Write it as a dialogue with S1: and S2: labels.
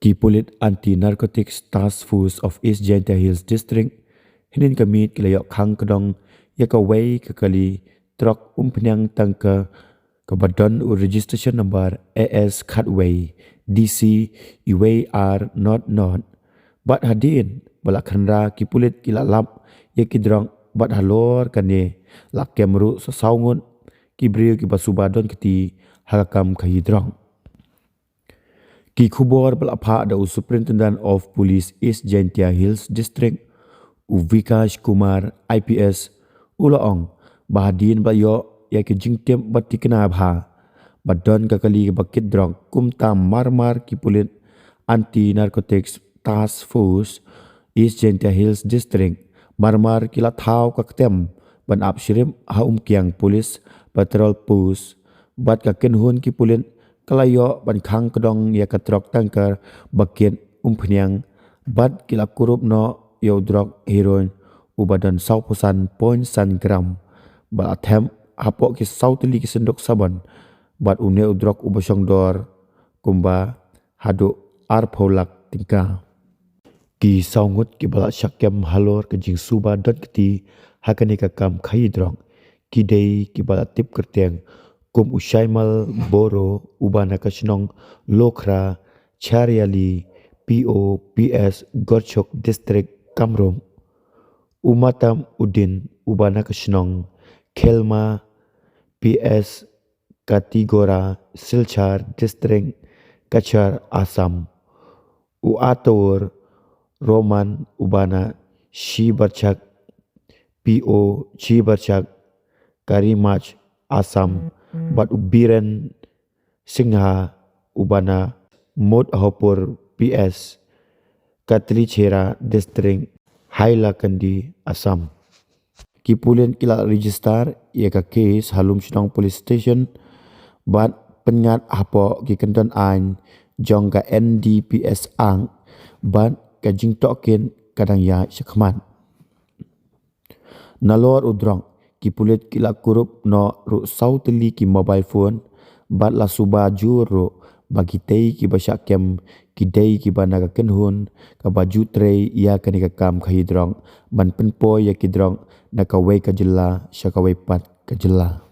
S1: Ki Pulit Anti-Narcotics Task Force of East Jaintia Hills District hinin kamit kilayok khang kedong yakaway kakali trok Umphniang tangka kabadon u registration number AS Cutway DC UAR not bat hadin balak khandra ki Pulit kilalap yakidrong bat halor kane lakemru sasaungun kibriu ki basubadon kiti hakam kahidrong ki khubor balapha da Superintendent of Police East Jaintia Hills District Vikash Kumar IPS ulaong bahadin bayo ya ke jingtem bati kena bha badon kakali bakit drong kumta marmar ki Pulit Anti Narcotics Task Force East Jaintia Hills District marmar kila thau kaktem ban apshirim ha Umphniang Police Petrol Post bat ka kenhun ki Pulit kalayo ban khang kedong ya katrok tangkar bakit Umphniang bat kila kurup no yo drok heroin ubadan 100% gram ba athem hapok ki sautili ki sendok saban bat une drok ubasong dor kumba hadu arpholak tingka ki saungut ki bala syakem halor ke jing suba dot keti hakani kakam khai drok ki dei ki bala tip kerteng kum ushaimal boro ubana kasnong lokra chariali POPS Gorchok District Kamrum umatam udin ubana kasnong Kelma PS Katigora Silchar District Kachar Assam uator Roman ubana Shibarchak PO Shibarchak Karimach Assam bat ubiren Singha ubana Mod Hopur PS Katlichera District Hailakandi Assam ki Pulit kila register ia ka case halum Shinong Police Station bat penyat hapo ki kenton ain jong ka NDPS ang bat ka jing tokin kadang ya sekhman nalor udrong ki Pulit kila kurup no ru sauteli ki mobile phone bat la suba juro bagi tei ki basyakem ki dei ki bana ka kenhun ka baju trei ia kani ka kam khidrong ban penpo ya ki drong na ka wei ka jela syaka wei pat ka jela